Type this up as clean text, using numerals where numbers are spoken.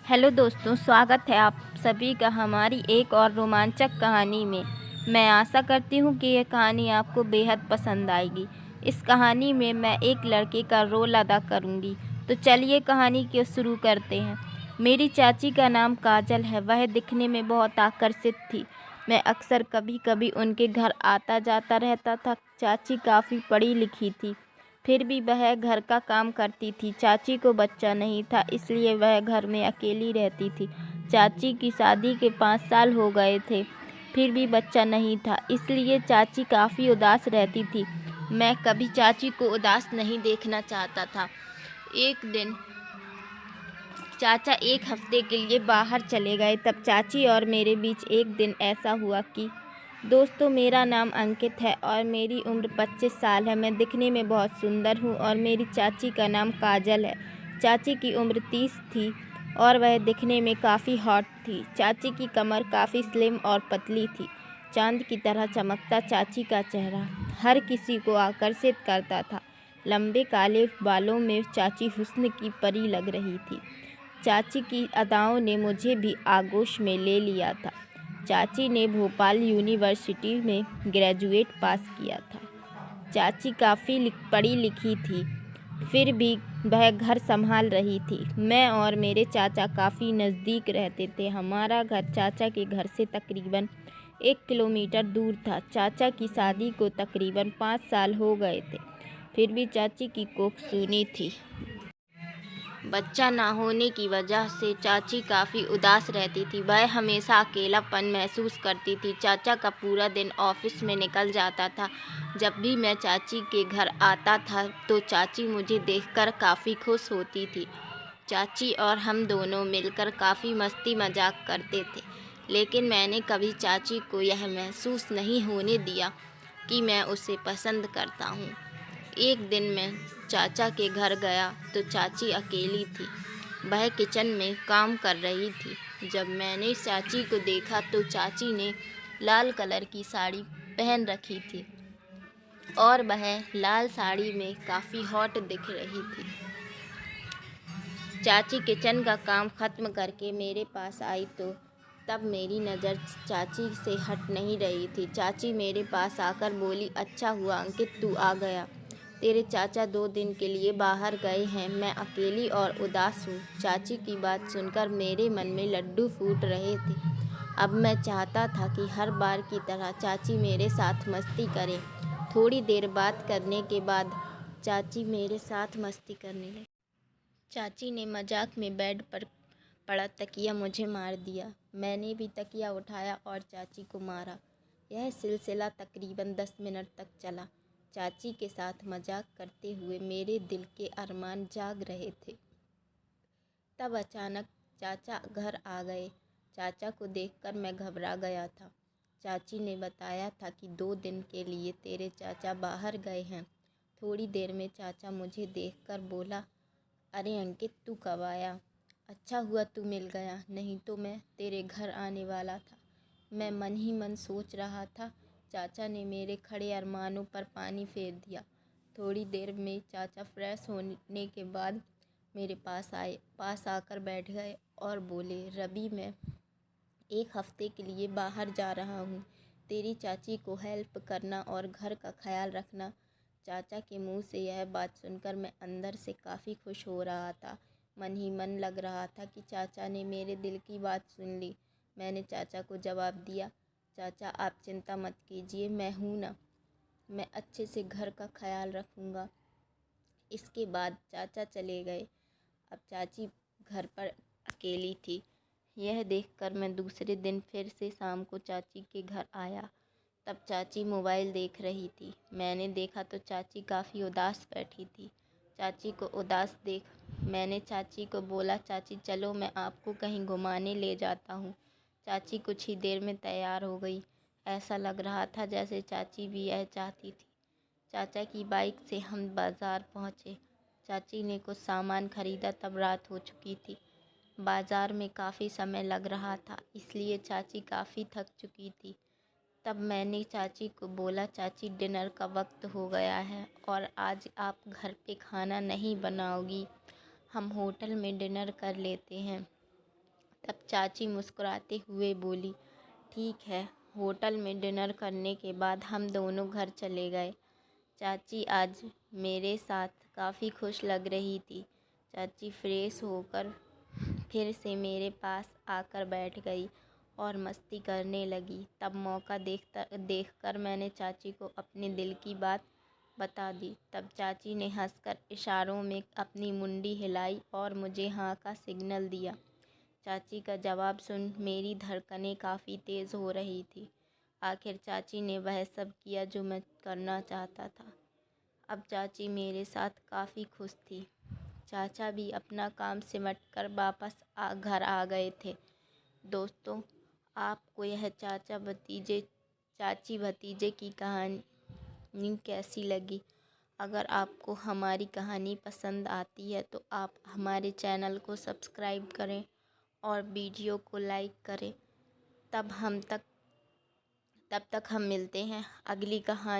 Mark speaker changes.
Speaker 1: Hello दोस्तों, स्वागत है आप सभी का हमारी एक और रोमांचक कहानी में। मैं आशा करती हूँ कि यह कहानी आपको बेहद पसंद आएगी। इस कहानी में मैं एक लड़के का रोल अदा करूँगी। तो चलिए कहानी को शुरू करते हैं। मेरी चाची का नाम काजल है। वह दिखने में बहुत आकर्षित थी। मैं अक्सर कभी कभी उनके घर आता जाता रहता था। चाची काफ़ी पढ़ी लिखी थी, फिर भी वह घर का काम करती थी। चाची को बच्चा नहीं था, इसलिए वह घर में अकेली रहती थी। चाची की शादी के 5 साल हो गए थे, फिर भी बच्चा नहीं था, इसलिए चाची काफ़ी उदास रहती थी। मैं कभी चाची को उदास नहीं देखना चाहता था। एक दिन चाचा एक हफ्ते के लिए बाहर चले गए। तब चाची और मेरे बीच एक दिन ऐसा हुआ कि दोस्तों, मेरा नाम अंकित है और मेरी उम्र 25 साल है। मैं दिखने में बहुत सुंदर हूँ और मेरी चाची का नाम काजल है। चाची की उम्र 30 थी और वह दिखने में काफ़ी हॉट थी। चाची की कमर काफ़ी स्लिम और पतली थी। चांद की तरह चमकता चाची का चेहरा हर किसी को आकर्षित करता था। लंबे काले बालों में चाची हुस्न की परी लग रही थी। चाची की अदाओं ने मुझे भी आगोश में ले लिया था। चाची ने भोपाल यूनिवर्सिटी में ग्रेजुएट पास किया था। चाची काफ़ी पढ़ी लिखी थी, फिर भी वह घर संभाल रही थी। मैं और मेरे चाचा काफ़ी नज़दीक रहते थे। हमारा घर चाचा के घर से तकरीबन 1 किलोमीटर दूर था। चाचा की शादी को तकरीबन 5 साल हो गए थे, फिर भी चाची की कोख सूनी थी। बच्चा ना होने की वजह से चाची काफ़ी उदास रहती थी। वह हमेशा अकेलापन महसूस करती थी। चाचा का पूरा दिन ऑफिस में निकल जाता था। जब भी मैं चाची के घर आता था तो चाची मुझे देखकर काफ़ी खुश होती थी। चाची और हम दोनों मिलकर काफ़ी मस्ती मजाक करते थे, लेकिन मैंने कभी चाची को यह महसूस नहीं होने दिया कि मैं उसे पसंद करता हूँ। एक दिन मैं चाचा के घर गया तो चाची अकेली थी। वह किचन में काम कर रही थी। जब मैंने चाची को देखा तो चाची ने लाल कलर की साड़ी पहन रखी थी और वह लाल साड़ी में काफ़ी हॉट दिख रही थी। चाची किचन का काम ख़त्म करके मेरे पास आई तो तब मेरी नज़र चाची से हट नहीं रही थी। चाची मेरे पास आकर बोली, अच्छा हुआ अंकित तू आ गया। तेरे चाचा 2 दिन के लिए बाहर गए हैं। मैं अकेली और उदास हूँ। चाची की बात सुनकर मेरे मन में लड्डू फूट रहे थे। अब मैं चाहता था कि हर बार की तरह चाची मेरे साथ मस्ती करे। थोड़ी देर बात करने के बाद चाची मेरे साथ मस्ती करने लगी। चाची ने मजाक में बेड पर पड़ा तकिया मुझे मार दिया। मैंने भी तकिया उठाया और चाची को मारा। यह सिलसिला तकरीबन 10 मिनट तक चला। चाची के साथ मजाक करते हुए मेरे दिल के अरमान जाग रहे थे। तब अचानक चाचा घर आ गए। चाचा को देखकर मैं घबरा गया था। चाची ने बताया था कि 2 दिन के लिए तेरे चाचा बाहर गए हैं। थोड़ी देर में चाचा मुझे देखकर बोला, अरे अंकित तू कब आया? अच्छा हुआ तू मिल गया, नहीं तो मैं तेरे घर आने वाला था। मैं मन ही मन सोच रहा था। चाचा ने मेरे खड़े अरमानों पर पानी फेर दिया। थोड़ी देर में चाचा फ्रेश होने के बाद मेरे पास आकर बैठ गए और बोले, रवि मैं 1 हफ्ते के लिए बाहर जा रहा हूँ। तेरी चाची को हेल्प करना और घर का ख्याल रखना। चाचा के मुंह से यह बात सुनकर मैं अंदर से काफ़ी खुश हो रहा था। मन ही मन लग रहा था कि चाचा ने मेरे दिल की बात सुन ली। मैंने चाचा को जवाब दिया, चाचा आप चिंता मत कीजिए, मैं हूँ ना, मैं अच्छे से घर का ख्याल रखूँगा। इसके बाद चाचा चले गए। अब चाची घर पर अकेली थी। यह देखकर मैं दूसरे दिन फिर से शाम को चाची के घर आया। तब चाची मोबाइल देख रही थी। मैंने देखा तो चाची काफ़ी उदास बैठी थी। चाची को उदास देख मैंने चाची को बोला, चाची चलो मैं आपको कहीं घुमाने ले जाता हूँ। चाची कुछ ही देर में तैयार हो गई। ऐसा लग रहा था जैसे चाची भी यह चाहती थी। चाचा की बाइक से हम बाज़ार पहुँचे। चाची ने कुछ सामान खरीदा। तब रात हो चुकी थी। बाज़ार में काफ़ी समय लग रहा था, इसलिए चाची काफ़ी थक चुकी थी। तब मैंने चाची को बोला, चाची डिनर का वक्त हो गया है और आज आप घर पे खाना नहीं बनाओगी, हम होटल में डिनर कर लेते हैं। तब चाची मुस्कुराते हुए बोली, ठीक है। होटल में डिनर करने के बाद हम दोनों घर चले गए। चाची आज मेरे साथ काफ़ी खुश लग रही थी। चाची फ्रेश होकर फिर से मेरे पास आकर बैठ गई और मस्ती करने लगी। तब मौका देखकर मैंने चाची को अपने दिल की बात बता दी। तब चाची ने हंसकर इशारों में अपनी मुंडी हिलाई और मुझे हाँ का सिग्नल दिया। चाची का जवाब सुन मेरी धड़कनें काफ़ी तेज़ हो रही थी। आखिर चाची ने वह सब किया जो मैं करना चाहता था। अब चाची मेरे साथ काफ़ी खुश थी। चाचा भी अपना काम सिमट कर वापस घर आ गए थे। दोस्तों, आपको यह चाची भतीजे की कहानी कैसी लगी? अगर आपको हमारी कहानी पसंद आती है तो आप हमारे चैनल को सब्सक्राइब करें और वीडियो को लाइक करें। तब तक हम मिलते हैं अगली कहानी